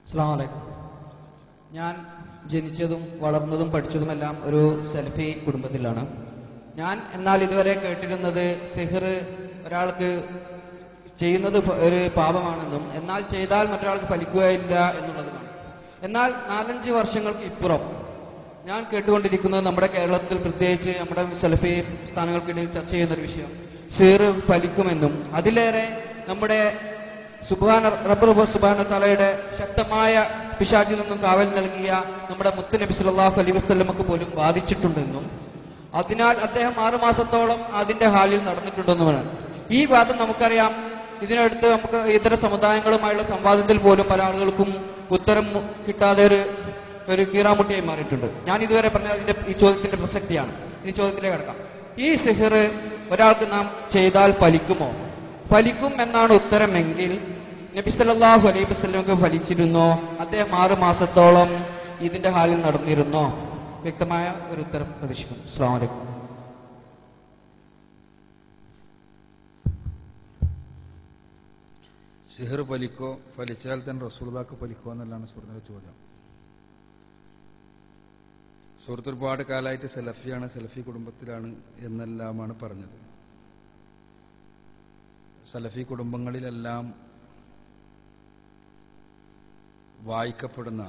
അസ്സലാമു അലൈക്കും. ഞാൻ ജനിച്ചതും വളർന്നതും പഠിച്ചതുമെല്ലാം ഒരു സലഫി കുടുംബത്തിലാണ്. എന്നാൽ ഇതുവരെ കേട്ടിരുന്നത് സിഹ്ർ ഒരാൾക്ക് ചെയ്യുന്നത് ഒരു പാപമാണെന്നും എന്നാൽ ചെയ്താൽ മറ്റൊരാൾക്ക് ഫലിക്കുകയില്ല എന്നുള്ളതുമാണ്. എന്നാൽ 4-5 വർഷങ്ങൾക്ക് ഇപ്പുറം ഞാൻ കേട്ടുകൊണ്ടിരിക്കുന്നത് നമ്മുടെ കേരളത്തിൽ പ്രത്യേകിച്ച് നമ്മുടെ സലഫി സ്ഥാനങ്ങൾക്കിടയിൽ ചർച്ച ചെയ്യുന്ന ഒരു വിഷയം സിഹ്ർ ഫലിക്കുമെന്നും അതിലേറെ നമ്മുടെ റബ്ബ് സുബ്ഹാനഹു തആലയുടെ ശക്തമായ പിശാചിൽ നിന്നും കാവൽ നൽകിയ നമ്മുടെ മുത്ത് നബി സല്ലല്ലാഹു അലൈഹി വസല്ലമക്ക് പോലും ബാധിച്ചിട്ടുണ്ടെന്നും അതിനാൽ അദ്ദേഹം 6 മാസത്തോളം അതിന്റെ ഹാലിൽ നടന്നിട്ടുണ്ടെന്നുമാണ് ഈ വാദം. നമുക്കറിയാം, ഇതിനടുത്ത് നമുക്ക് ഇതര സമുദായങ്ങളുമായുള്ള സംവാദത്തിൽ പോലും പല ആളുകൾക്കും ഉത്തരം കിട്ടാതെ ഒരു കീറാമുട്ടിയായി മാറിയിട്ടുണ്ട്. ഞാൻ ഇതുവരെ പറഞ്ഞ ഈ ചോദ്യത്തിന്റെ പ്രസക്തിയാണ്. ഈ ചോദ്യത്തിലേക്ക് കടക്കാം. ഈ സിഹ്ർ ഒരാൾക്ക് നാം ചെയ്താൽ ഫലിക്കുമോ? ഫലിക്കും എന്നാണ് ഉത്തരമെങ്കിൽ നബി സല്ലല്ലാഹു അലൈഹി വസല്ലമക്ക് ഫലിച്ചിരുന്നോ? അദ്ദേഹം 6 മാസത്തോളം ഇതിന്റെ ഹാലിൽ നടന്നിരുന്നോ? വ്യക്തമായ ഒരു ഉത്തരം പ്രതീക്ഷിക്കുന്നു. അസ്സലാമു അലൈക്കും. സിഹർ ഫലിക്കോ, ഫലിച്ചാൽ തന്നെ റസൂലുള്ളാഹിക്ക് ഫലിക്കോ എന്നുള്ളതാണ് സുഹൃത്തിന്റെ ചോദ്യം. സുഹൃത്ത് ഒരുപാട് കാലമായിട്ട് സലഫിയാണ്, സലഫി കുടുംബത്തിലാണ് എന്നെല്ലാമാണ് പറഞ്ഞത്. സലഫി കുടുംബങ്ങളിലെല്ലാം വായിക്കപ്പെടുന്ന,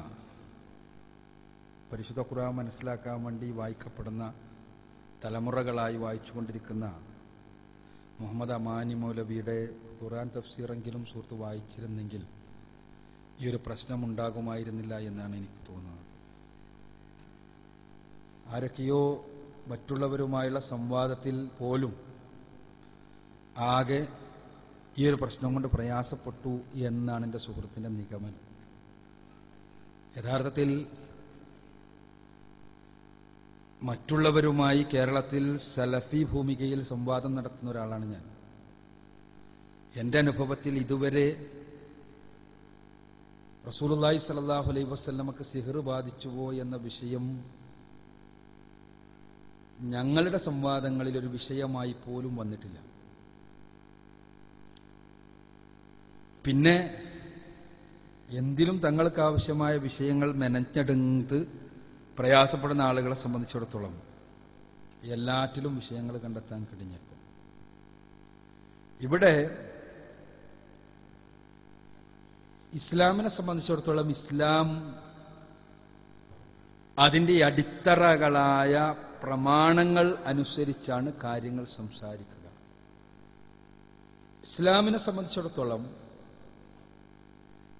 പരിശുദ്ധ ഖുർആൻ മനസ്സിലാക്കാൻ വേണ്ടി വായിക്കപ്പെടുന്ന, തലമുറകളായി വായിച്ചുകൊണ്ടിരിക്കുന്ന മുഹമ്മദ് അമാനി മൗലവിയുടെ ഖുർആൻ തഫ്സീറെങ്കിലും സുഹൃത്ത് വായിച്ചിരുന്നെങ്കിൽ ഈ ഒരു പ്രശ്നമുണ്ടാകുമായിരുന്നില്ല എന്നാണ് എനിക്ക് തോന്നുന്നത്. ആരൊക്കെയോ മറ്റുള്ളവരുമായുള്ള സംവാദത്തിൽ പോലും ആകെ ഈ ഒരു പ്രശ്നം കൊണ്ട് പ്രയാസപ്പെട്ടു എന്നാണ് എൻ്റെ സുഹൃത്തിൻ്റെ നിഗമനം. യഥാർത്ഥത്തിൽ മറ്റുള്ളവരുമായി കേരളത്തിൽ സലഫി ഭൂമികയിൽ സംവാദം നടത്തുന്ന ഒരാളാണ് ഞാൻ. എൻ്റെ അനുഭവത്തിൽ ഇതുവരെ റസൂലുള്ളാഹി സ്വല്ലല്ലാഹു അലൈഹി വസല്ലമക്ക് സിഹ്ർ ബാധിച്ചുവോ എന്ന വിഷയം ഞങ്ങളുടെ സംവാദങ്ങളിൽ ഒരു വിഷയമായി പോലും വന്നിട്ടില്ല. പിന്നെ എന്തിലും തങ്ങൾക്ക് ആവശ്യമായ വിഷയങ്ങൾ മെനഞ്ഞെടുത്ത് പ്രയാസപ്പെടുന്ന ആളുകളെ സംബന്ധിച്ചിടത്തോളം എല്ലാറ്റിലും വിഷയങ്ങൾ കണ്ടെത്താൻ കഴിഞ്ഞേക്കും. ഇവിടെ ഇസ്ലാമിനെ സംബന്ധിച്ചിടത്തോളം ഇസ്ലാം അതിൻ്റെ അടിത്തറകളായ പ്രമാണങ്ങൾ അനുസരിച്ചാണ് കാര്യങ്ങൾ സംസാരിക്കുക. ഇസ്ലാമിനെ സംബന്ധിച്ചിടത്തോളം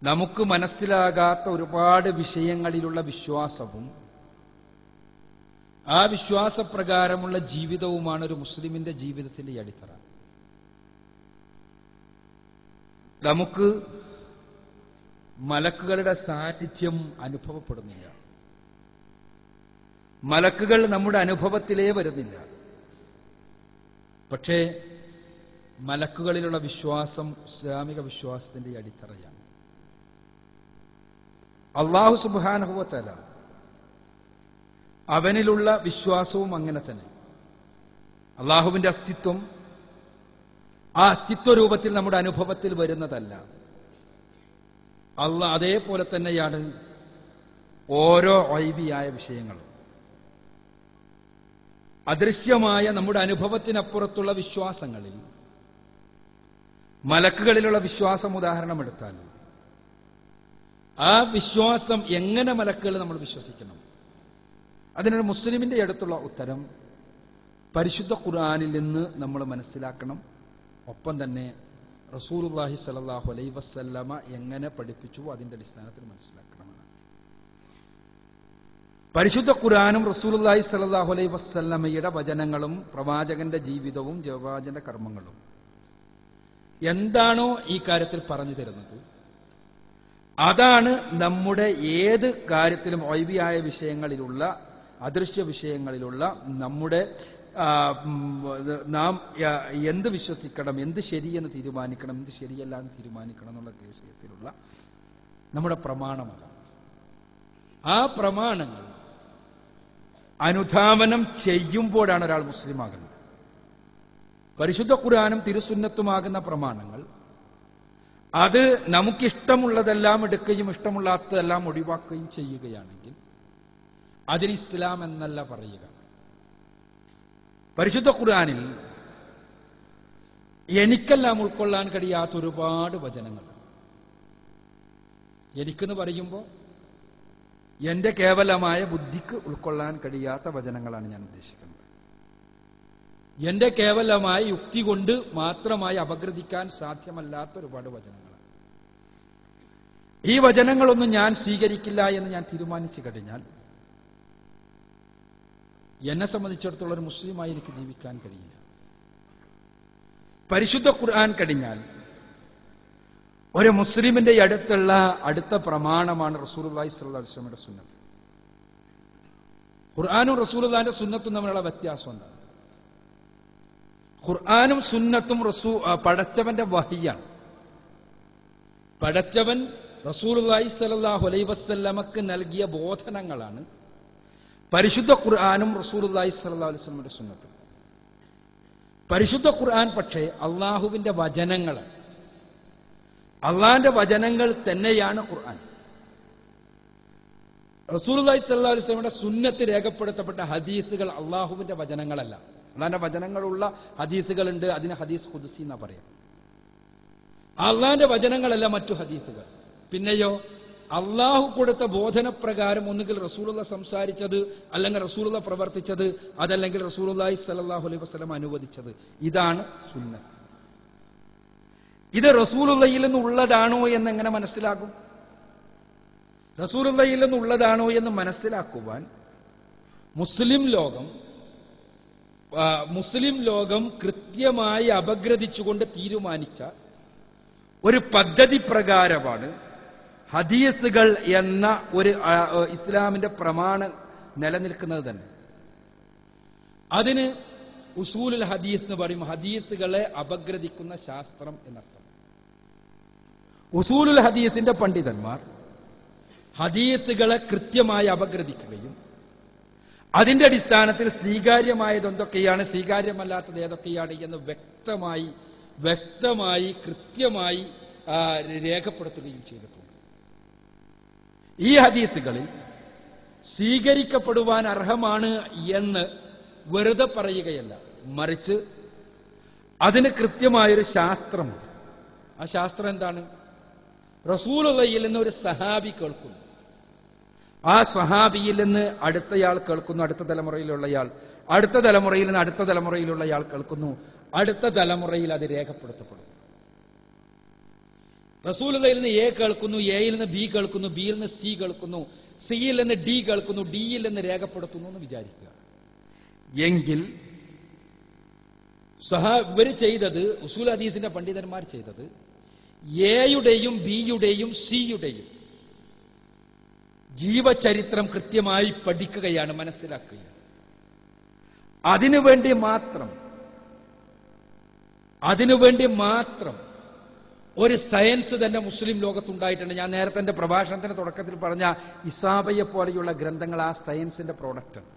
നമുക്ക് മനസ്സിലാകാത്ത ഒരുപാട് വിഷയങ്ങളിലുള്ള വിശ്വാസവും ആ വിശ്വാസപ്രകാരമുള്ള ജീവിതവുമാണ് ഒരു മുസ്ലിമിന്റെ ജീവിതത്തിന്റെ അടിത്തറ. നമുക്ക് മലക്കുകളുടെ സാന്നിധ്യം അനുഭവപ്പെടുന്നില്ല. മലക്കുകൾ നമ്മുടെ അനുഭവത്തിലേ വരുന്നില്ല. പക്ഷേ മലക്കുകളിലുള്ള വിശ്വാസം ഇസ്ലാമിക വിശ്വാസത്തിന്റെ അടിത്തറയാണ്. അല്ലാഹു സുബ്ഹാനഹു വ തആല അവനിലുള്ള വിശ്വാസവും അങ്ങനെ തന്നെ. അള്ളാഹുവിന്റെ അസ്തിത്വം ആ അസ്തിത്വ രൂപത്തിൽ നമ്മുടെ അനുഭവത്തിൽ വരുന്നതല്ല. അതേപോലെ തന്നെയാണ് ഓരോ ഗൈബിയായ വിഷയങ്ങളും. അദൃശ്യമായ നമ്മുടെ അനുഭവത്തിനപ്പുറത്തുള്ള വിശ്വാസങ്ങളിൽ മലക്കുകളിലുള്ള വിശ്വാസം ഉദാഹരണം എടുത്താൽ ആ വിശ്വാസം എങ്ങനെ മലക്കുകൾ നമ്മൾ വിശ്വസിക്കണം? അതിനൊരു മുസ്ലിമിന്റെ അടുത്തുള്ള ഉത്തരം പരിശുദ്ധ ഖുർആനിൽ നിന്ന് നമ്മൾ മനസ്സിലാക്കണം. ഒപ്പം തന്നെ റസൂലുള്ളാഹി സ്വല്ലല്ലാഹു അലൈഹി വസല്ലമ എങ്ങനെ പഠിപ്പിച്ചു അതിന്റെ അടിസ്ഥാനത്തിൽ മനസ്സിലാക്കണമെന്നാണ്. പരിശുദ്ധ ഖുർആനും റസൂലുള്ളാഹി സ്വല്ലല്ലാഹു അലൈഹി വസല്ലമയുടെ വചനങ്ങളും പ്രവാചകന്റെ ജീവിതവും പ്രവാചക കർമ്മങ്ങളും എന്താണോ ഈ കാര്യത്തിൽ പറഞ്ഞു തരുന്നത് അതാണ് നമ്മുടെ ഏത് കാര്യത്തിലും ഗൈബിയായ വിഷയങ്ങളിലുള്ള, അദൃശ്യ വിഷയങ്ങളിലുള്ള നമ്മുടെ നാം എന്ത് വിശ്വസിക്കണം, എന്ത് ശരിയെന്ന് തീരുമാനിക്കണം, എന്ത് ശരിയല്ല എന്ന് തീരുമാനിക്കണം എന്നുള്ള വിഷയത്തിലുള്ള നമ്മുടെ പ്രമാണമാണ്. ആ പ്രമാണങ്ങൾ അനുധാവനം ചെയ്യുമ്പോഴാണ് ഒരാൾ മുസ്ലിമാകുന്നത്. പരിശുദ്ധ ഖുർആനും തിരുസുന്നത്തുമാകുന്ന പ്രമാണങ്ങൾ അത് നമുക്കിഷ്ടമുള്ളതെല്ലാം എടുക്കുകയും ഇഷ്ടമുള്ളതെല്ലാം ഒഴിവാക്കുകയും ചെയ്യുകയാണെങ്കിൽ അതിന് ഇസ്ലാം എന്നല്ല പറയുക. പരിശുദ്ധ ഖുർആനിൽ എനിക്കെല്ലാം ഉൾക്കൊള്ളാൻ കഴിയാത്ത ഒരുപാട് വചനങ്ങൾ. എനിക്കെന്ന് പറയുമ്പോൾ എന്റെ കേവലമായ ബുദ്ധിക്ക് ഉൾക്കൊള്ളാൻ കഴിയാത്ത വചനങ്ങളാണ് ഞാൻ ഉദ്ദേശിക്കുന്നത്. എന്റെ കേവലമായ യുക്തി കൊണ്ട് മാത്രമായി അപഗ്രഥിക്കാൻ സാധ്യമല്ലാത്ത ഒരുപാട് വചനങ്ങളാണ്. ഈ വചനങ്ങളൊന്നും ഞാൻ സ്വീകരിക്കില്ല എന്ന് ഞാൻ തീരുമാനിച്ചു കഴിഞ്ഞാൽ എന്നെ സംബന്ധിച്ചിടത്തോളം ഒരു മുസ്ലിമായി എനിക്ക് ജീവിക്കാൻ കഴിയില്ല. പരിശുദ്ധ ഖുർആൻ കഴിഞ്ഞാൽ ഒരു മുസ്ലിമിന്റെ അടുത്ത പ്രമാണമാണ് റസൂലുള്ളാഹി സ്വല്ലല്ലാഹു അലൈഹി വസല്ലമയുടെ സുന്നത്ത്. ഖുർആനും റസൂലുള്ളാഹിന്റെ സുന്നത്തും തമ്മിലുള്ള വ്യത്യാസം എന്താണ്? ഖുർആനും സുന്നത്തും പടച്ചവന്റെ വഹിയാണ്. പടച്ചവൻ റസൂലുള്ളാഹി സ്വല്ലല്ലാഹു അലൈഹി വസല്ലമക്ക് നൽകിയ ബോധനങ്ങളാണ് പരിശുദ്ധ ഖുർആനും റസൂലുള്ളാഹി സ്വല്ലല്ലാഹു അലൈഹി വസല്ലമയുടെ സുന്നത്തും. പരിശുദ്ധ ഖുർആൻ പക്ഷേ അള്ളാഹുവിന്റെ വചനങ്ങളാണ്. അള്ളാഹിന്റെ വചനങ്ങൾ തന്നെയാണ് ഖുർആൻ. റസൂലുള്ളാഹി സ്വല്ലല്ലാഹു അലൈഹി വസല്ലമയുടെ സുന്നത്ത് രേഖപ്പെടുത്തപ്പെട്ട ഹദീസുകൾ അള്ളാഹുവിന്റെ വചനങ്ങളല്ല. അള്ളാഹിന്റെ വചനങ്ങളുള്ള ഹദീസുകളുണ്ട്, അതിന് ഹദീസ് ഖുദ്സി എന്നാ പറയാം. അള്ളാഹിന്റെ വചനങ്ങളല്ല മറ്റു ഹദീസുകൾ. പിന്നെയോ അള്ളാഹു കൊടുത്ത ബോധനപ്രകാരം ഒന്നുകിൽ റസൂലുള്ളാഹി സംസാരിച്ചത്, അല്ലെങ്കിൽ റസൂലുള്ളാഹി പ്രവർത്തിച്ചത്, അതല്ലെങ്കിൽ റസൂലുള്ളാഹി സ്വല്ലല്ലാഹു അലൈഹി വസല്ലം അനുവദിച്ചത്. ഇതാണ് സുന്നത്ത്. ഇത് റസൂലുള്ളാഹിയിൽ നിന്നുള്ളതാണോ എന്ന് എങ്ങനെ മനസ്സിലാകും? റസൂലുള്ളാഹിയിൽ നിന്നുള്ളതാണോ എന്ന് മനസ്സിലാക്കുവാൻ മുസ്ലിം ലോകം കൃത്യമായി അപഗ്രഥിച്ചുകൊണ്ട് തീരുമാനിച്ച ഒരു പദ്ധതി പ്രകാരമാണ് ഹദീസുകൾ എന്ന ഒരു ഇസ്ലാമിന്റെ പ്രമാണം നിലനിൽക്കുന്നത് തന്നെ. അതിന് ഉസൂലുൽ ഹദീസ് എന്ന് പറയും. ഹദീസുകളെ അപഗ്രഥിക്കുന്ന ശാസ്ത്രം എന്നർത്ഥം. ഉസൂലുൽ ഹദീസിന്റെ പണ്ഡിതന്മാർ ഹദീസുകളെ കൃത്യമായി അപഗ്രഥിക്കുകയും അതിന്റെ അടിസ്ഥാനത്തിൽ സ്വീകാര്യമായത് എന്തൊക്കെയാണ്, സ്വീകാര്യമല്ലാത്തത് ഏതൊക്കെയാണ് എന്ന് വ്യക്തമായി കൃത്യമായി രേഖപ്പെടുത്തുകയും ചെയ്തിട്ടുണ്ട്. ഈ ഹദീസുകളിൽ സ്വീകരിക്കപ്പെടുവാൻ അർഹമാണ് എന്ന് വെറുതെ പറയുകയല്ല, മറിച്ച് അതിന് കൃത്യമായൊരു ശാസ്ത്രമുണ്ട്. ആ ശാസ്ത്രം എന്താണ്? റസൂലുള്ളാഹിയിൽ നിന്ന് ഒരു സഹാബി കേൾക്കുന്നു, ആ സഹാബിയിൽ നിന്ന് അടുത്തയാൾ കേൾക്കുന്നു, അടുത്ത തലമുറയിലുള്ളയാൾ, അടുത്ത തലമുറയിൽ നിന്ന് അടുത്ത തലമുറയിലുള്ളയാൾ കേൾക്കുന്നു, അടുത്ത തലമുറയിൽ അത് രേഖപ്പെടുത്തപ്പെടുന്നു. റസൂലുള്ളാഹിയിൽ നിന്ന് എ കേൾക്കുന്നു, എയിൽ നിന്ന് ബി കേൾക്കുന്നു, ബിയിൽ നിന്ന് സി കേൾക്കുന്നു, സിയിൽ നിന്ന് ഡി കേൾക്കുന്നു, ഡിയിൽ നിന്ന് രേഖപ്പെടുത്തുന്നു എന്ന് വിചാരിക്കുക. എങ്കിൽ ഇവര് ചെയ്തത്, ഉസൂൽ ഹദീസിന്റെ പണ്ഡിതന്മാർ ചെയ്തത്, എയുടെയും ബിയുടെയും സിയുടെയും ജീവചരിത്രം കൃത്യമായി പഠിക്കുകയാണ്, മനസ്സിലാക്കുകയാണ്. അതിനുവേണ്ടി മാത്രം ഒരു സയൻസ് തന്നെ മുസ്ലിം ലോകത്തുണ്ടായിട്ടുണ്ട്. ഞാൻ നേരത്തെ എന്റെ പ്രഭാഷണത്തിന്റെ തുടക്കത്തിൽ പറഞ്ഞ ഇസാബയെ പോലെയുള്ള ഗ്രന്ഥങ്ങൾ ആ സയൻസിന്റെ പ്രോഡക്റ്റാണ്.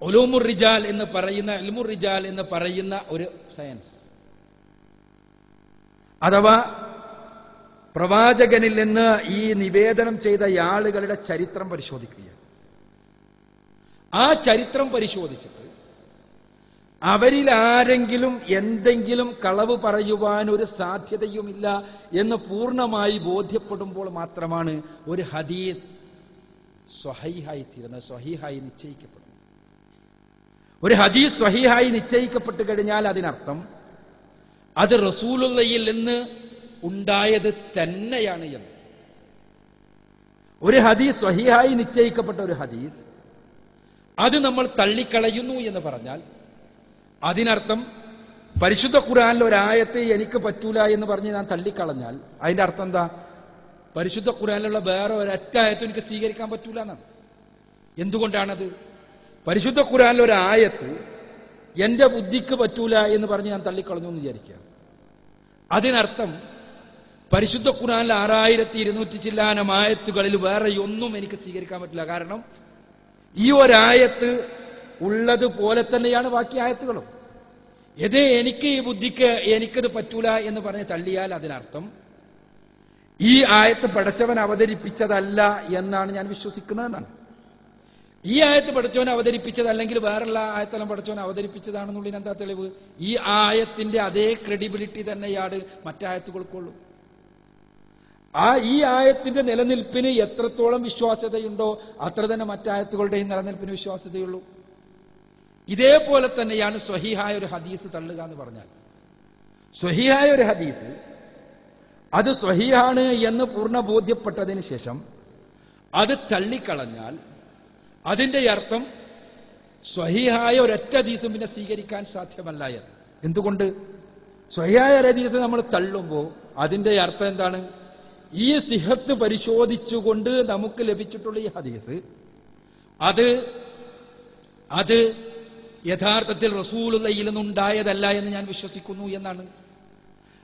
ഉലൂമുർ റിജാൽ എന്ന് പറയുന്ന ഒരു സയൻസ്, അഥവാ പ്രവാചകനിൽ നിന്ന് ഈ നിവേദനം ചെയ്ത ആളുകളുടെ ചരിത്രം പരിശോധിക്കുകയാണ്. ആ ചരിത്രം പരിശോധിച്ചിട്ട് അവരിൽ ആരെങ്കിലും എന്തെങ്കിലും കളവ് പറയുവാൻ ഒരു സാധ്യതയുമില്ല എന്ന് പൂർണ്ണമായി ബോധ്യപ്പെടുമ്പോൾ മാത്രമാണ് ഒരു ഹദീസ് സ്വഹീഹായി തീരുന്നത്, സ്വഹീഹായി നിശ്ചയിക്കപ്പെടുന്നത്. ഒരു ഹദീസ് സ്വഹീഹായി നിശ്ചയിക്കപ്പെട്ടു കഴിഞ്ഞാൽ അതിനർത്ഥം അത് റസൂലുള്ളാഹിയിൽ നിന്ന് ഉണ്ടായത് തന്നെയാണ് എന്ന്. ഒരു ഹദീസ് സ്വഹീഹായി നിശ്ചയിക്കപ്പെട്ട ഒരു ഹദീസ് അത് നമ്മൾ തള്ളിക്കളയുന്നു എന്ന് പറഞ്ഞാൽ അതിനർത്ഥം പരിശുദ്ധ ഖുർആനിലെ ഒരായത്ത് എനിക്ക് പറ്റൂല എന്ന് പറഞ്ഞ് ഞാൻ തള്ളിക്കളഞ്ഞാൽ അതിന്റെ അർത്ഥം എന്താ? പരിശുദ്ധ ഖുർആനിലുള്ള വേറെ ഒരൊറ്റ ആയത്തും എനിക്ക് സ്വീകരിക്കാൻ പറ്റൂല എന്നാണ്. എന്തുകൊണ്ടാണത്? പരിശുദ്ധ ഖുർആനിലെ ഒരു ആയത്ത് എന്റെ ബുദ്ധിക്ക് പറ്റൂല എന്ന് പറഞ്ഞ് ഞാൻ തള്ളിക്കളഞ്ഞു എന്ന് വിചാരിക്കുക. അതിനർത്ഥം പരിശുദ്ധ ഖുർആനിലെ 6200 ചില്ലാനം ആയത്തുകളിൽ വേറെ ഒന്നും എനിക്ക് സ്വീകരിക്കാൻ പറ്റില്ല. കാരണം ഈ ഒരായത്ത് ഉള്ളതുപോലെ തന്നെയാണ് ബാക്കി ആയത്തുകളും. ഇത് എനിക്ക് ഈ ബുദ്ധിക്ക് എനിക്കത് പറ്റൂല എന്ന് പറഞ്ഞ് തള്ളിയാൽ അതിനർത്ഥം ഈ ആയത്ത് പടച്ചവൻ അവതരിപ്പിച്ചതല്ല എന്നാണ് ഞാൻ വിശ്വസിക്കുന്നതെന്നാണ്. ഈ ആയത്ത് പടച്ചവൻ അവതരിപ്പിച്ചതല്ലെങ്കിൽ വേറെല്ല ആയത്തെല്ലാം പടച്ചവൻ അവതരിപ്പിച്ചതാണെന്നുള്ളതിന് എന്താ തെളിവ്? ഈ ആയത്തിന്റെ അതേ ക്രെഡിബിലിറ്റി തന്നെയാണ് മറ്റായത്തുകൾക്കുള്ളൂ. ഈ ആയത്തിന്റെ നിലനിൽപ്പിന് എത്രത്തോളം വിശ്വാസ്യതയുണ്ടോ അത്ര തന്നെ മറ്റായത്തുകളുടെയും നിലനിൽപ്പിന് വിശ്വാസ്യതയുള്ളൂ. ഇതേപോലെ തന്നെയാണ് സ്വഹീഹായ ഒരു ഹദീസ് തള്ളുക എന്ന് പറഞ്ഞാൽ. സ്വഹീഹായ ഒരു ഹദീസ് അത് സ്വഹീഹാണ് എന്ന് പൂർണ്ണ ബോധ്യപ്പെട്ടതിന് ശേഷം അത് തള്ളിക്കളഞ്ഞാൽ അതിന്റെ അർത്ഥം സ്വഹീഹായ ഒരൊറ്റ ഹദീസും പിന്നെ സ്വീകരിക്കാൻ സാധ്യമല്ല എന്ന്. എന്തുകൊണ്ട്? സ്വഹീഹായ ഒരു ഹദീസ് നമ്മൾ തള്ളുമ്പോൾ അതിന്റെ അർത്ഥം എന്താണ്? ഈ സിഹത്ത് പരിശോധിച്ചുകൊണ്ട് നമുക്ക് ലഭിച്ചിട്ടുള്ള ഈ ഹദീസ് അത് യഥാർത്ഥത്തിൽ റസൂലുള്ളാഹിയിൽ നിന്നുണ്ടായതല്ല എന്ന് ഞാൻ വിശ്വസിക്കുന്നു എന്നാണ്.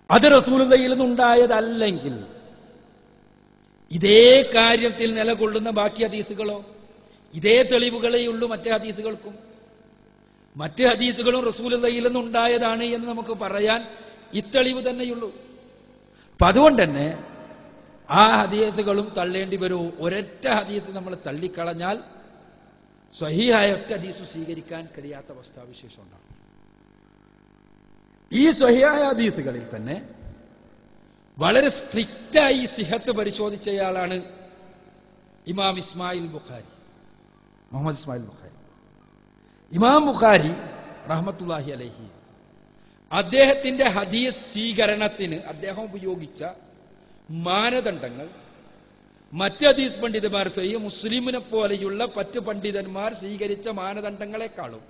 അത് റസൂലുള്ളാഹിയിൽ നിന്നുണ്ടായതല്ലെങ്കിൽ ഇതേ കാര്യത്തിൽ നിലകൊള്ളുന്ന ബാക്കി ഹദീസുകളോ ഇതേ തെളിവുകളേ ഉള്ളൂ മറ്റേ ഹദീസുകൾക്കും. മറ്റ് ഹദീസുകളും റസൂലുള്ളാഹിയിൽ നിന്നുണ്ടായതാണ് എന്ന് നമുക്ക് പറയാൻ ഇത്തെളിവ് തന്നെയുള്ളൂ. അപ്പൊ അതുകൊണ്ട് തന്നെ ആ ഹദീസുകളും തള്ളേണ്ടി വരൂ. ഒരൊറ്റ ഹദീസ് നമ്മൾ തള്ളിക്കളഞ്ഞാൽ സ്വഹീഹായ ഒറ്റ ഹദീസ് സ്വീകരിക്കാൻ കഴിയാത്ത അവസ്ഥാവിശേഷം ഉണ്ടാകും. ഈ സ്വഹീഹായ ഹദീസുകളിൽ തന്നെ വളരെ സ്ട്രിക്റ്റായി സിഹത്ത് പരിശോധിച്ചയാളാണ് ഇമാം ഇസ്മായിൽ ബുഖാരി, മുഹമ്മദ് ഇസ്മായിൽ ബുഖാരി. ഇമാം ബുഖാരി റഹ്മത്തുള്ളാഹി അലൈഹി അദ്ദേഹത്തിന്റെ ഹദീസ് സ്വീകരണത്തിന് അദ്ദേഹം ഉപയോഗിച്ച മാനദണ്ഡങ്ങൾ മറ്റ് ഹദീസ് പണ്ഡിതന്മാർ സഹീഹ് മുസ്ലിമിനെ പോലെയുള്ള മറ്റ് പണ്ഡിതന്മാർ സ്വീകരിച്ച മാനദണ്ഡങ്ങളെക്കാളും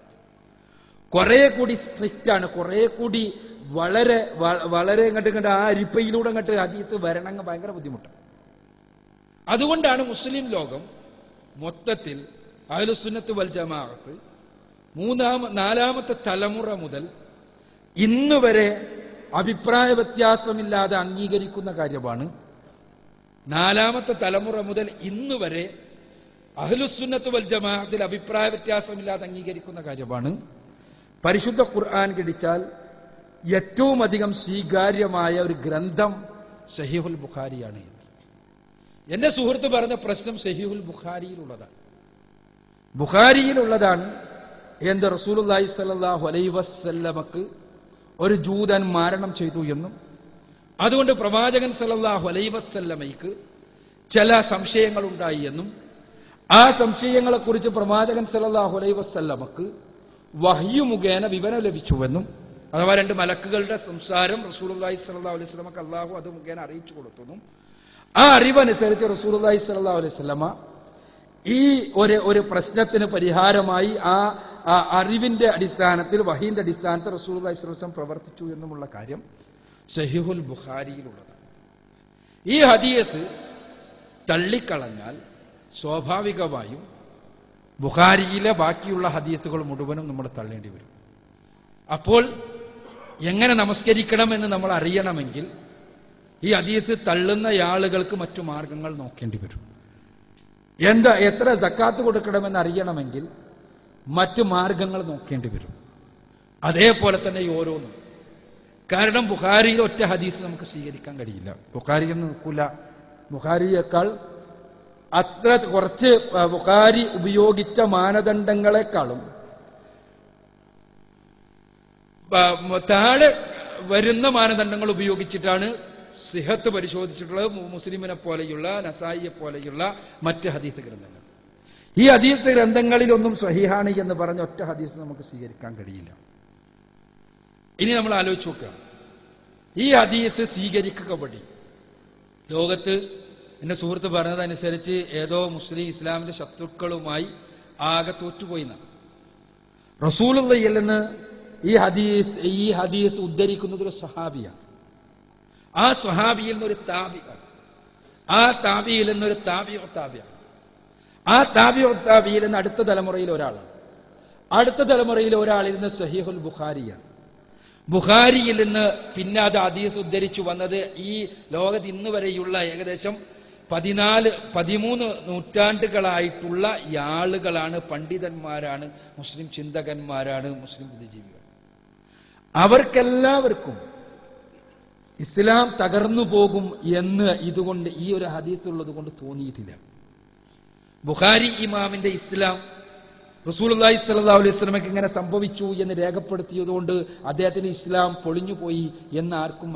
കുറെ കൂടി സ്ട്രിക്റ്റ് ആണ്. കുറെ കൂടി വളരെ വളരെ ഇങ്ങോട്ട് ആ അരിപ്പയിലൂടെ അങ്ങോട്ട് ഹദീസ് വരണം ഭയങ്കര ബുദ്ധിമുട്ടാണ്. അതുകൊണ്ടാണ് മുസ്ലിം ലോകം മൊത്തത്തിൽ അഹ്ലുസുന്നത്ത് വൽ ജമാഅത്ത് നാലാമത്തെ തലമുറ മുതൽ ഇന്ന് വരെ അഭിപ്രായ വ്യത്യാസമില്ലാതെ അംഗീകരിക്കുന്ന കാര്യമാണ്. നാലാമത്തെ തലമുറ മുതൽ ഇന്ന് വരെ അഹ്ലുസുന്നത്ത് വൽ ജമാഅത്തിൽ അഭിപ്രായ വ്യത്യാസമില്ലാതെ അംഗീകരിക്കുന്ന കാര്യമാണ് പരിശുദ്ധ ഖുർആൻ കിടിച്ചാൽ ഏറ്റവും അധികം സ്വീകാര്യമായ ഒരു ഗ്രന്ഥം സഹീഹുൽ ബുഖാരിയാണ്. എന്റെ സുഹൃത്ത് പറഞ്ഞ പ്രശ്നം സഹീഹുൽ ബുഖാരിയിലുള്ളതാണ്. എന്ത് റസൂലുള്ളാഹി സ്വല്ലല്ലാഹു അലൈഹി വസല്ലമക്ക് ഒരു ജൂതൻ മാരണം ചെയ്തു എന്നും അതുകൊണ്ട് പ്രവാചകൻ സല്ലല്ലാഹു അലൈഹി വസല്ലമയ്ക്ക് ചില സംശയങ്ങൾ ഉണ്ടായി എന്നും ആ സംശയങ്ങളെക്കുറിച്ച് പ്രവാചകൻ സല്ലല്ലാഹു അലൈഹി വസല്ലമക്ക് വഹ്യു മുഖേന വിവരം ലഭിച്ചുവെന്നും അഥവാ രണ്ട് മലക്കുകളുടെ സംസാരം റസൂലുള്ളാഹി സ്വല്ലല്ലാഹു അലൈഹി വസല്ലമക്ക് അല്ലാഹു അത് മുഖേന അറിയിച്ചു കൊടുത്തു. ആ അറിവനുസരിച്ച് റസൂലുള്ളാഹി സ്വല്ലല്ലാഹു അലൈഹി വസല്ലമ ഈ ഒരു പ്രശ്നത്തിന് പരിഹാരമായി ആ അറിവിന്റെ അടിസ്ഥാനത്തിൽ വഹീന്റെ അടിസ്ഥാനത്തിൽ റസൂലുള്ളാഹി സ്വല്ലല്ലാഹു അലൈഹി വസല്ലം പ്രവർത്തിച്ചു എന്നുമുള്ള കാര്യം സഹീഹുൽ ബുഖാരിയിലുള്ളതാണ്. ഈ ഹദീസ് തള്ളിക്കളഞ്ഞാൽ സ്വാഭാവികമായും ബുഖാരിയിലെ ബാക്കിയുള്ള ഹദീസുകൾ മുഴുവനും നമ്മൾ തള്ളേണ്ടി വരും. അപ്പോൾ എങ്ങനെ നമസ്കരിക്കണം എന്ന് നമ്മൾ അറിയണമെങ്കിൽ ഈ ഹദീസ് തള്ളുന്ന ആളുകൾക്ക് മറ്റു മാർഗങ്ങൾ നോക്കേണ്ടി വരും. എത്ര സക്കാത്ത് കൊടുക്കണമെന്ന് അറിയണമെങ്കിൽ മറ്റു മാർഗങ്ങൾ നോക്കേണ്ടി വരും. അതേപോലെ തന്നെ ഈ ഓരോന്നും. കാരണം ബുഖാരിയിൽ ഒറ്റ ഹദീസ് നമുക്ക് സ്വീകരിക്കാൻ കഴിയില്ല. ബുഖാരിയിൽ നിന്ന് നോക്കൂല. ബുഖാരിയേക്കാൾ അത്ര കുറച്ച് ബുഖാരി ഉപയോഗിച്ച മാനദണ്ഡങ്ങളെക്കാളും താഴെ വരുന്ന മാനദണ്ഡങ്ങൾ ഉപയോഗിച്ചിട്ടാണ് സിഹത്ത് പരിശോധിച്ചിട്ടുള്ളത് മുസ്ലിമിനെ പോലെയുള്ള നസായിയെ പോലെയുള്ള മറ്റ് ഹദീസ് ഗ്രന്ഥങ്ങൾ. ഈ ഹദീസ് ഗ്രന്ഥങ്ങളിലൊന്നും സ്വഹീഹാണ് എന്ന് പറഞ്ഞ ഒറ്റ ഹദീസ് നമുക്ക് സ്വീകരിക്കാൻ കഴിയില്ല. ഇനി നമ്മൾ ആലോചിച്ച് നോക്കുക, ഈ ഹദീസ് സ്വീകരിക്കുക വഴി ലോകത്ത് എന്റെ സുഹൃത്ത് പറഞ്ഞതനുസരിച്ച് ഏതോ മുസ്ലിം ഇസ്ലാമിന്റെ ശത്രുക്കളുമായി ആകെ തോറ്റുപോയി. റസൂലുള്ളാഹിയിൽ നിന്ന് ഈ ഹദീസ് ഉദ്ധരിക്കുന്നത് ഒരു സഹാബിയാണ്. ആ സഹാബിയിൽ നിന്നൊരു താബിയാണ്. ആ താബിയിൽ നിന്നൊരു താബിയാണ്. ആ താബിയിൽ നിന്ന് അടുത്ത തലമുറയിൽ ഒരാളാണ്. അടുത്ത തലമുറയിൽ ഒരാളിൽ നിന്ന് സഹീഹുൽ ബുഖാരിയാണ്. ബുഖാരിയിൽ നിന്ന് പിന്നെ അത് ഹദീസ് ഉദ്ധരിച്ചു വന്നത് ഈ ലോകത്ത് ഇന്ന് വരെയുള്ള ഏകദേശം 13 നൂറ്റാണ്ടുകളായിട്ടുള്ള ആളുകളാണ്, പണ്ഡിതന്മാരാണ്, മുസ്ലിം ചിന്തകന്മാരാണ്, മുസ്ലിം ബുദ്ധിജീവികൾ. അവർക്കെല്ലാവർക്കും ഇസ്ലാം തകർന്നു പോകും എന്ന് ഇതുകൊണ്ട് ഈ ഒരു ഹദീസുള്ളത് കൊണ്ട് തോന്നിയിട്ടില്ല. ബുഖാരി ഇമാമിന്റെ ഇസ്ലാം റസൂലുള്ളാഹി സ്വല്ലല്ലാഹു അലൈഹി വസല്ലമയ്ക്ക് ഇങ്ങനെ സംഭവിച്ചു എന്ന് രേഖപ്പെടുത്തിയതുകൊണ്ട് അദ്ദേഹത്തിന്റെ ഇസ്ലാം പൊളിഞ്ഞുപോയി എന്ന് ആർക്കും